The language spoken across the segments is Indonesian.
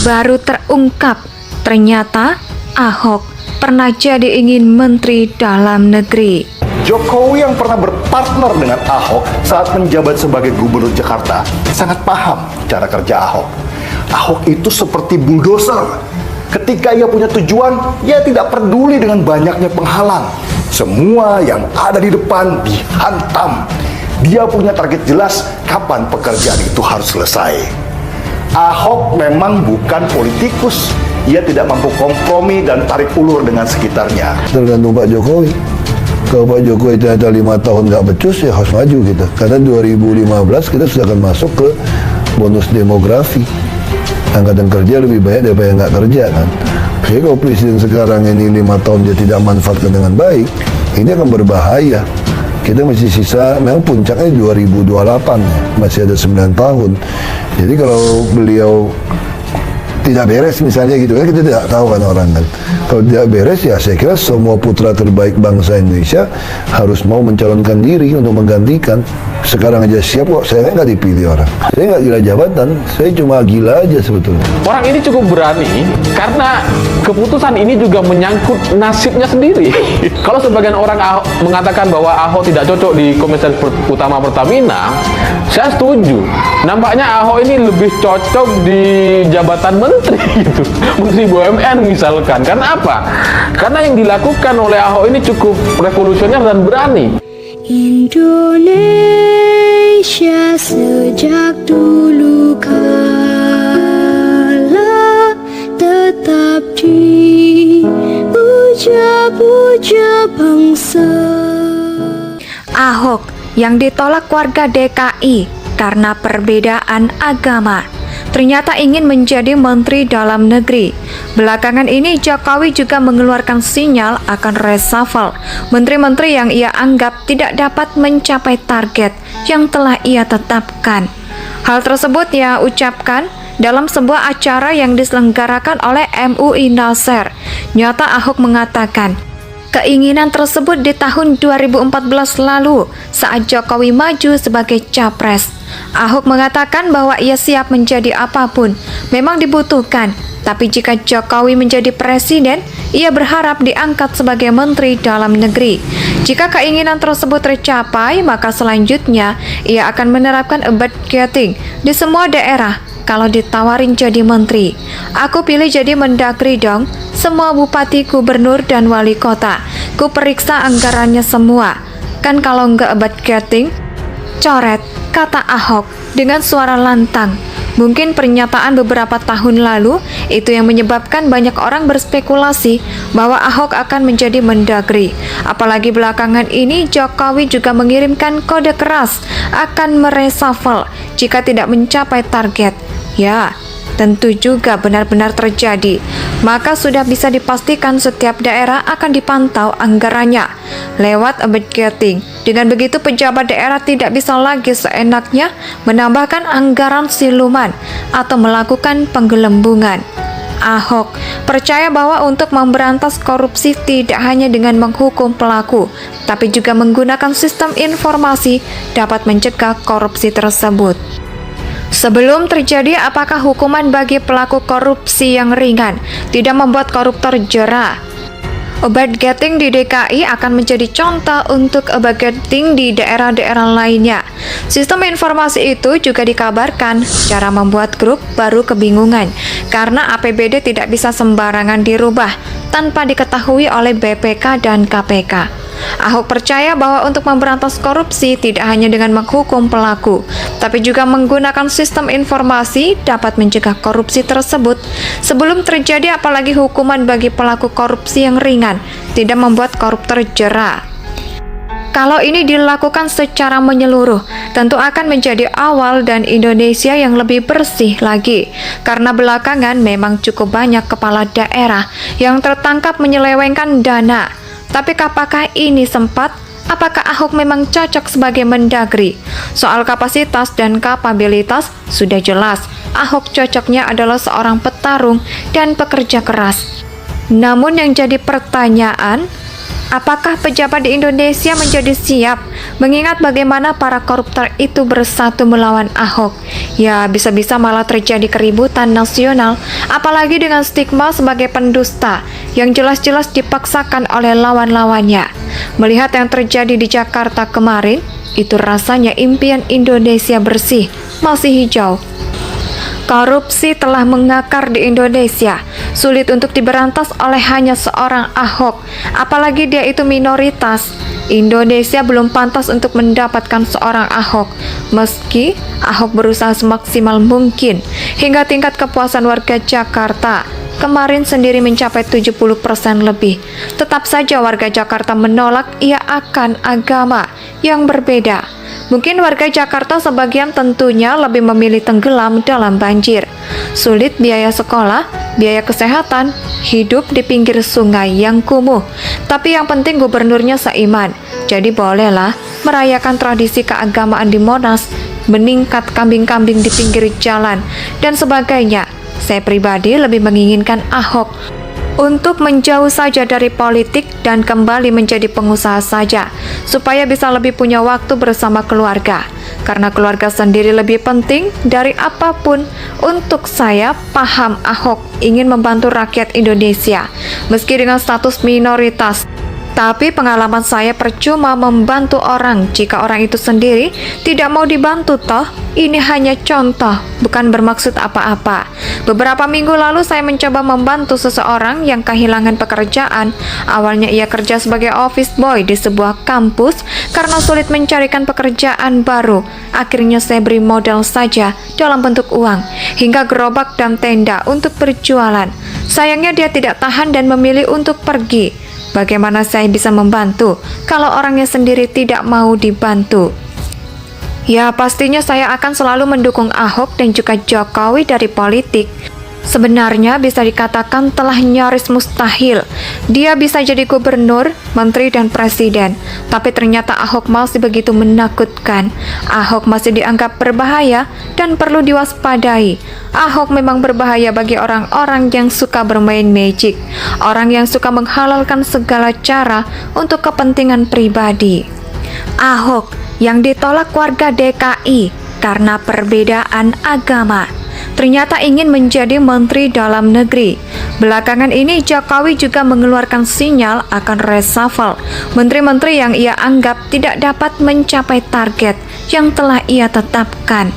Baru terungkap, ternyata Ahok pernah jadi ingin Menteri Dalam Negeri. Jokowi yang pernah berpartner dengan Ahok saat menjabat sebagai Gubernur Jakarta sangat paham cara kerja Ahok. Ahok itu seperti bulldozer. Ketika ia punya tujuan, ia tidak peduli dengan banyaknya penghalang. Semua yang ada di depan dihantam. Dia punya target jelas kapan pekerjaan itu harus selesai. Ahok memang bukan politikus. Ia tidak mampu kompromi dan tarik ulur dengan sekitarnya. Tergantung Pak Jokowi. Kalau Pak Jokowi ternyata 5 tahun nggak becus, ya harus maju gitu. Karena 2015 kita sudah akan masuk ke bonus demografi. Angkatan kerja lebih banyak daripada yang nggak kerja kan. Jadi kalau presiden sekarang ini 5 tahun dia tidak manfaatkan dengan baik, ini akan berbahaya. Kita masih sisa, memang puncaknya 2028 ya, masih ada 9 tahun. Jadi kalau beliau tidak beres misalnya gitu kan, kita tidak tahu kan orang kan. Kalau tidak beres ya saya kira semua putra terbaik bangsa Indonesia harus mau mencalonkan diri untuk menggantikan. Sekarang aja siap kok, saya nggak dipilih orang. Saya nggak gila jabatan, saya cuma gila aja sebetulnya. Orang ini cukup berani karena keputusan ini juga menyangkut nasibnya sendiri. Kalau sebagian orang mengatakan bahwa Ahok tidak cocok di Komisaris Utama Pertamina, saya setuju. Nampaknya Ahok ini lebih cocok di jabatan menteri gitu. Menteri BUMN misalkan. Karena apa? Karena yang dilakukan oleh Ahok ini cukup revolusioner dan berani. Indonesia sejak dulu kala tetap dipuja-puja bangsa. Ahok yang ditolak warga DKI karena perbedaan agama, ternyata ingin menjadi Menteri Dalam Negeri. Belakangan ini Jokowi juga mengeluarkan sinyal akan reshuffle menteri-menteri yang ia anggap tidak dapat mencapai target yang telah ia tetapkan. Hal tersebut ia ucapkan dalam sebuah acara yang diselenggarakan oleh MUI Nasr. Nyata Ahok mengatakan, keinginan tersebut di tahun 2014 lalu saat Jokowi maju sebagai capres. Ahok mengatakan bahwa ia siap menjadi apapun, memang dibutuhkan. Tapi jika Jokowi menjadi presiden, ia berharap diangkat sebagai Menteri Dalam Negeri. Jika keinginan tersebut tercapai, maka selanjutnya ia akan menerapkan budgeting di semua daerah. Kalau ditawarin jadi menteri, aku pilih jadi Mendagri dong. Semua bupati, gubernur, dan wali kota, ku periksa anggarannya semua. Kan kalau nggak budgeting, coret, kata Ahok dengan suara lantang. Mungkin pernyataan beberapa tahun lalu itu yang menyebabkan banyak orang berspekulasi bahwa Ahok akan menjadi Mendagri. Apalagi belakangan ini Jokowi juga mengirimkan kode keras akan mereshuffle jika tidak mencapai target. Ya, tentu juga benar-benar terjadi. Maka sudah bisa dipastikan setiap daerah akan dipantau anggarannya lewat budgeting. Dengan begitu pejabat daerah tidak bisa lagi seenaknya menambahkan anggaran siluman atau melakukan penggelembungan. Ahok percaya bahwa untuk memberantas korupsi tidak hanya dengan menghukum pelaku, tapi juga menggunakan sistem informasi dapat mencegah korupsi tersebut. Sebelum terjadi, apakah hukuman bagi pelaku korupsi yang ringan tidak membuat koruptor jera? Budgeting di DKI akan menjadi contoh untuk budgeting di daerah-daerah lainnya. Sistem informasi itu juga dikabarkan cara membuat grup baru kebingungan karena APBD tidak bisa sembarangan dirubah tanpa diketahui oleh BPK dan KPK. Ahok percaya bahwa untuk memberantas korupsi tidak hanya dengan menghukum pelaku, tapi juga menggunakan sistem informasi dapat mencegah korupsi tersebut sebelum terjadi, apalagi hukuman bagi pelaku korupsi yang ringan tidak membuat koruptor jera. Kalau ini dilakukan secara menyeluruh, tentu akan menjadi awal dan Indonesia yang lebih bersih lagi. Karena belakangan memang cukup banyak kepala daerah yang tertangkap menyelewengkan dana. Tapi apakah ini sempat? Apakah Ahok memang cocok sebagai Mendagri? Soal kapasitas dan kapabilitas sudah jelas. Ahok cocoknya adalah seorang petarung dan pekerja keras. Namun yang jadi pertanyaan, Apakah pejabat di Indonesia menjadi siap mengingat bagaimana para koruptor itu bersatu melawan Ahok? Ya, bisa-bisa malah terjadi keributan nasional, apalagi dengan stigma sebagai pendusta yang jelas-jelas dipaksakan oleh lawan-lawannya. Melihat yang terjadi di Jakarta kemarin, itu rasanya impian Indonesia bersih masih hijau. Korupsi telah mengakar di Indonesia, sulit untuk diberantas oleh hanya seorang Ahok, apalagi dia itu minoritas. Indonesia belum pantas untuk mendapatkan seorang Ahok, meski Ahok berusaha semaksimal mungkin, hingga tingkat kepuasan warga Jakarta kemarin sendiri mencapai 70% lebih. Tetap saja warga Jakarta menolak ia akan agama yang berbeda. Mungkin warga Jakarta sebagian tentunya lebih memilih tenggelam dalam banjir. Sulit biaya sekolah, biaya kesehatan, hidup di pinggir sungai yang kumuh. Tapi yang penting gubernurnya seiman. Jadi bolehlah merayakan tradisi keagamaan di Monas, meningkat kambing-kambing di pinggir jalan, dan sebagainya. Saya pribadi lebih menginginkan Ahok untuk menjauh saja dari politik dan kembali menjadi pengusaha saja, supaya bisa lebih punya waktu bersama keluarga. Karena keluarga sendiri lebih penting dari apapun. Untuk saya, paham Ahok ingin membantu rakyat Indonesia, meski dengan status minoritas. Tapi pengalaman saya percuma membantu orang jika orang itu sendiri tidak mau dibantu toh. Ini hanya contoh, bukan bermaksud apa-apa. Beberapa minggu lalu saya mencoba membantu seseorang yang kehilangan pekerjaan. Awalnya ia kerja sebagai office boy di sebuah kampus karena sulit mencarikan pekerjaan baru. Akhirnya saya beri modal saja dalam bentuk uang, hingga gerobak dan tenda untuk berjualan. Sayangnya dia tidak tahan dan memilih untuk pergi. Bagaimana saya bisa membantu kalau orangnya sendiri tidak mau dibantu? Ya, pastinya saya akan selalu mendukung Ahok dan juga Jokowi dari politik. Sebenarnya bisa dikatakan telah nyaris mustahil dia bisa jadi gubernur, menteri, dan presiden. Tapi ternyata Ahok masih begitu menakutkan. Ahok masih dianggap berbahaya dan perlu diwaspadai. Ahok memang berbahaya bagi orang-orang yang suka bermain magic, orang yang suka menghalalkan segala cara untuk kepentingan pribadi. Ahok yang ditolak warga DKI karena perbedaan agama, ternyata ingin menjadi Menteri Dalam Negeri. Belakangan ini Jokowi juga mengeluarkan sinyal akan reshuffle menteri-menteri yang ia anggap tidak dapat mencapai target yang telah ia tetapkan.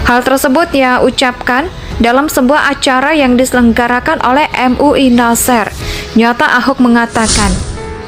Hal tersebut ia ucapkan dalam sebuah acara yang diselenggarakan oleh MUI Nasr. Nyata Ahok mengatakan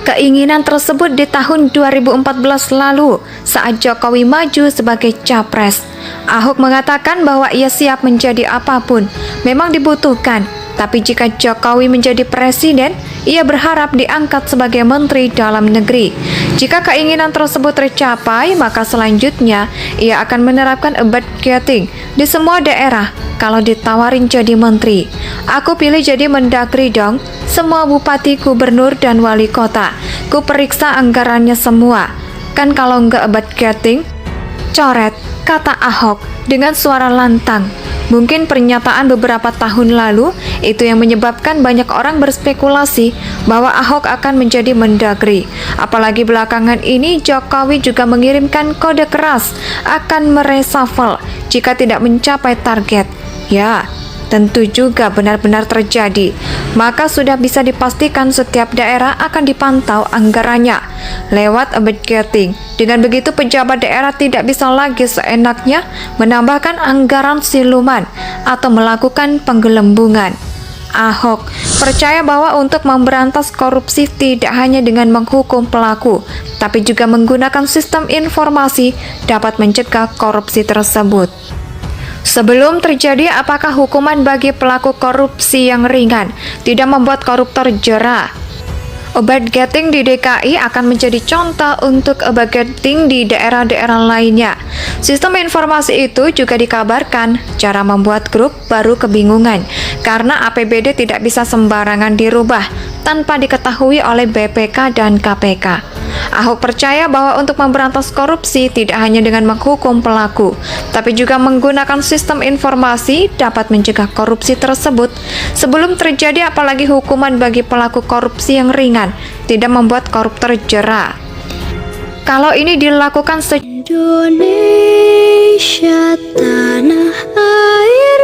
keinginan tersebut di tahun 2014 lalu saat Jokowi maju sebagai capres. Ahok mengatakan bahwa ia siap menjadi apapun, memang dibutuhkan. Tapi jika Jokowi menjadi presiden, ia berharap diangkat sebagai Menteri Dalam Negeri. Jika keinginan tersebut tercapai, maka selanjutnya ia akan menerapkan budgeting di semua daerah. Kalau ditawarin jadi menteri, aku pilih jadi Mendagri dong. Semua bupati, gubernur, dan wali kota, ku periksa anggarannya semua. Kan kalau nggak budgeting, coret, kata Ahok dengan suara lantang. Mungkin pernyataan beberapa tahun lalu itu yang menyebabkan banyak orang berspekulasi bahwa Ahok akan menjadi Mendagri. Apalagi belakangan ini Jokowi juga mengirimkan kode keras akan mereshuffle jika tidak mencapai target. Ya, tentu juga benar-benar terjadi. Maka sudah bisa dipastikan setiap daerah akan dipantau anggarannya lewat budgeting. Dengan begitu pejabat daerah tidak bisa lagi seenaknya menambahkan anggaran siluman atau melakukan penggelembungan. Ahok percaya bahwa untuk memberantas korupsi tidak hanya dengan menghukum pelaku, tapi juga menggunakan sistem informasi dapat mencegah korupsi tersebut. Sebelum terjadi, apakah hukuman bagi pelaku korupsi yang ringan tidak membuat koruptor jera? Budgeting di DKI akan menjadi contoh untuk budgeting di daerah-daerah lainnya. Sistem informasi itu juga dikabarkan cara membuat grup baru kebingungan karena APBD tidak bisa sembarangan dirubah tanpa diketahui oleh BPK dan KPK. Ahok percaya bahwa untuk memberantas korupsi tidak hanya dengan menghukum pelaku, tapi juga menggunakan sistem informasi dapat mencegah korupsi tersebut sebelum terjadi, apalagi hukuman bagi pelaku korupsi yang ringan tidak membuat koruptor jera. Kalau ini dilakukan Indonesia tanah air